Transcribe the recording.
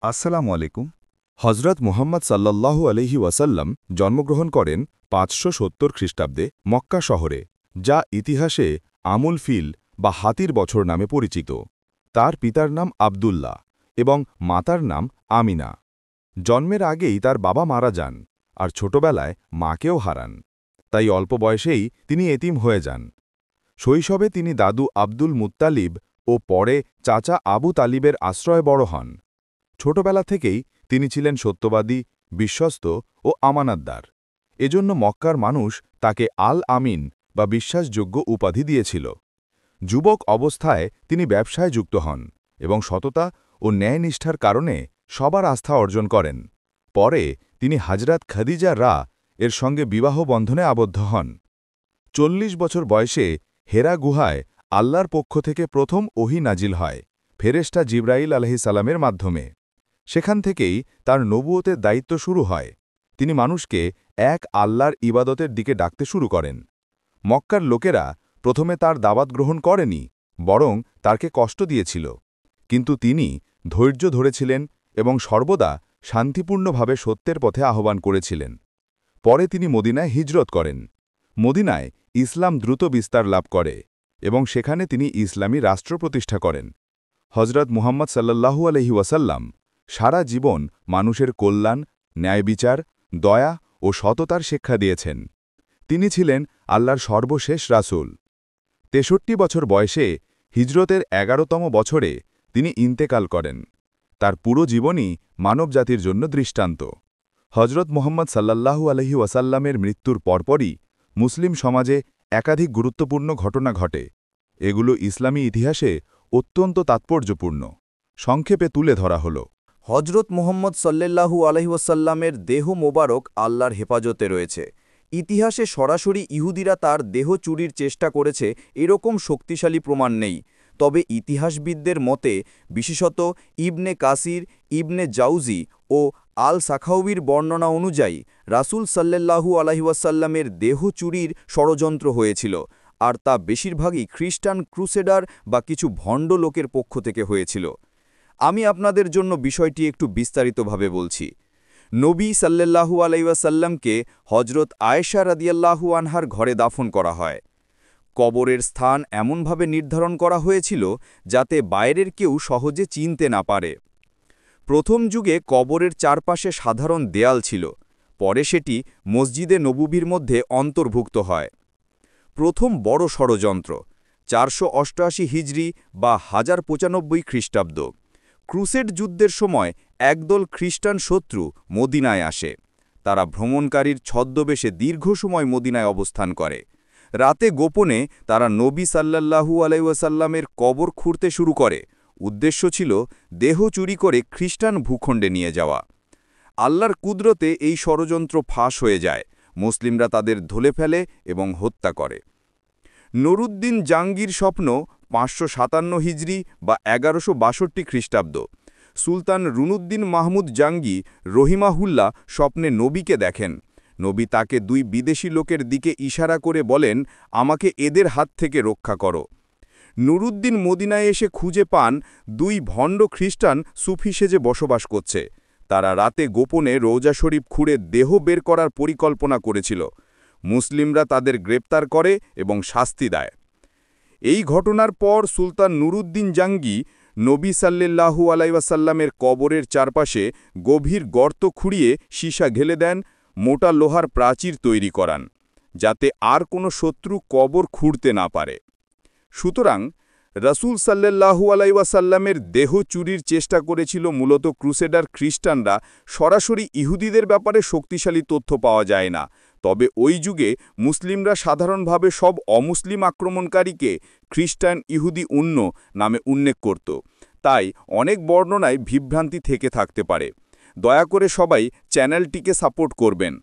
আসসালামু আলাইকুম। হজরত মুহাম্মদ সাল্লাল্লাহু আলাইহি ওয়াসাল্লাম জন্মগ্রহণ করেন ৫৭০ খ্রিস্টাব্দে মক্কা শহরে, যা ইতিহাসে আমুল ফিল বা হাতির বছর নামে পরিচিত। তার পিতার নাম আবদুল্লাহ এবং মাতার নাম আমিনা। জন্মের আগেই তার বাবা মারা যান, আর ছোটবেলায় মাকেও হারান। তাই অল্প বয়সেই তিনি এতিম হয়ে যান। শৈশবে তিনি দাদু আব্দুল মুত্তালিব ও পরে চাচা আবু তালিবের আশ্রয়ে বড় হন। ছোটবেলা থেকেই তিনি ছিলেন সত্যবাদী, বিশ্বস্ত ও আমানতদার। এজন্য মক্কার মানুষ তাকে আল আমিন বা বিশ্বাসযোগ্য উপাধি দিয়েছিল। যুবক অবস্থায় তিনি ব্যবসায় যুক্ত হন এবং সততা ও ন্যায়নিষ্ঠার কারণে সবার আস্থা অর্জন করেন। পরে তিনি হজরত খাদিজা এর সঙ্গে বিবাহ বন্ধনে আবদ্ধ হন। ৪০ বছর বয়সে হেরা গুহায় আল্লাহর পক্ষ থেকে প্রথম ওহী নাজিল হয়, ফেরেশতা জিবরাইল আলাইহিস সালামের মাধ্যমে। সেখান থেকেই তার নবুয়তের দায়িত্ব শুরু হয়। তিনি মানুষকে এক আল্লাহর ইবাদতের দিকে ডাকতে শুরু করেন। মক্কার লোকেরা প্রথমে তার দাওয়াত গ্রহণ করেনি, বরং তাকে কষ্ট দিয়েছিল। কিন্তু তিনি ধৈর্য ধরেছিলেন এবং সর্বদা শান্তিপূর্ণভাবে সত্যের পথে আহ্বান করেছিলেন। পরে তিনি মদিনায় হিজরত করেন। মদিনায় ইসলাম দ্রুত বিস্তার লাভ করে এবং সেখানে তিনি ইসলামী রাষ্ট্র প্রতিষ্ঠা করেন। হজরত মুহাম্মদ সাল্লাল্লাহু আলাইহি ওয়াসাল্লাম সারা জীবন মানুষের কল্যাণ, ন্যায়বিচার, দয়া ও সততার শিক্ষা দিয়েছেন। তিনি ছিলেন আল্লাহর সর্বশেষ রাসূল। ৬৩ বছর বয়সে হিজরতের ১১তম বছরে তিনি ইন্তেকাল করেন। তার পুরো জীবনই মানবজাতির জন্য দৃষ্টান্ত। হজরত মুহাম্মদ সাল্লাল্লাহু আলাইহি ওয়াসাল্লামের মৃত্যুর পরপরই মুসলিম সমাজে একাধিক গুরুত্বপূর্ণ ঘটনা ঘটে। এগুলো ইসলামী ইতিহাসে অত্যন্ত তাৎপর্যপূর্ণ। সংক্ষেপে তুলে ধরা হল। হজরত মুহাম্মদ সাল্লাল্লাহু আলাইহি ওয়াসাল্লামের দেহ মোবারক আল্লাহর হেফাজতে রয়েছে। ইতিহাসে সরাসরি ইহুদিরা তার দেহ চুরির চেষ্টা করেছে এরকম শক্তিশালী প্রমাণ নেই। তবে ইতিহাসবিদদের মতে, বিশেষত ইবনে কাসির, ইবনে জাউজি ও আল সাখাউবির বর্ণনা অনুযায়ী রাসূল সাল্লাল্লাহু আলাইহি ওয়াসাল্লামের দেহ চুরির ষড়যন্ত্র হয়েছিল, আর তা বেশিরভাগই খ্রিস্টান ক্রুসেডার বা কিছু ভণ্ড লোকের পক্ষ থেকে হয়েছিল। আমি আপনাদের জন্য বিষয়টি একটু বিস্তারিতভাবে বলছি। নবী সাল্লাল্লাহু আলাইহি ওয়াসাল্লামকে হজরত আয়েশা রাদিয়াল্লাহু আনহার ঘরে দাফন করা হয়। কবরের স্থান এমনভাবে নির্ধারণ করা হয়েছিল যাতে বাইরের কেউ সহজে চিনতে না পারে। প্রথম যুগে কবরের চারপাশে সাধারণ দেয়াল ছিল, পরে সেটি মসজিদে নববীর মধ্যে অন্তর্ভুক্ত হয়। প্রথম বড় ষড়যন্ত্র ৪৮৮ হিজরি বা ১০৯৫ খ্রিস্টাব্দ। ক্রুসেড যুদ্ধের সময় একদল খ্রিস্টান শত্রু মদিনায় আসে। তারা ভ্রমণকারীর ছদ্মবেশে দীর্ঘ সময় মদিনায় অবস্থান করে। রাতে গোপনে তারা নবী সাল্লাল্লাহু আলাইহি ওয়াসাল্লামের কবর খুঁড়তে শুরু করে। উদ্দেশ্য ছিল দেহ চুরি করে খ্রিস্টান ভূখণ্ডে নিয়ে যাওয়া। আল্লাহর কুদরতে এই ষড়যন্ত্র ফাঁস হয়ে যায়। মুসলিমরা তাদের ধরে ফেলে এবং হত্যা করে। নুরুদ্দিন জাঙ্গির স্বপ্ন ৫৫৭ হিজরি বা ১১৬২ খ্রিস্টাব্দ। সুলতান রুনুদ্দিন মাহমুদ জাঙ্গি রহিমাহুল্লাহ স্বপ্নে নবীকে দেখেন। নবী তাকে দুই বিদেশি লোকের দিকে ইশারা করে বলেন, আমাকে এদের হাত থেকে রক্ষা করো। নুরুদ্দিন মদিনায় এসে খুঁজে পান দুই ভণ্ড খ্রিস্টান সুফি সেজে বসবাস করছে। তারা রাতে গোপনে রওজা শরীফ খুঁড়ে দেহ বের করার পরিকল্পনা করেছিল। মুসলিমরা তাদের গ্রেপ্তার করে এবং শাস্তি দেয়। এই ঘটনার পর সুলতান নুরুদ্দিন জাঙ্গি নবী সাল্লাল্লাহু আলাইহি ওয়াসাল্লামের কবরের চারপাশে গভীর গর্ত খুঁড়িয়ে সীসা ঢেলে দেন, মোটা লোহার প্রাচীর তৈরি করান, যাতে আর কোনো শত্রু কবর খুঁড়তে না পারে। সুতরাং রাসূল সাল্লাল্লাহু আলাইহি ওয়াসাল্লামের দেহ চুরির চেষ্টা করেছিল মূলত ক্রুসেডার খ্রিস্টানরা। সরাসরি ইহুদিদের ব্যাপারে শক্তিশালী তথ্য পাওয়া যায় না। তবে ওই যুগে মুসলিমরা সাধারণভাবে সব অমুসলিম আক্রমণকারীকে খ্রিস্টান ইহুদি নামে উল্লেখ করত। তাই অনেক বর্ণনায় বিভ্রান্তি থেকে থাকতে পারে। দয়া করে সবাই চ্যানেলটিকে সাপোর্ট করবেন।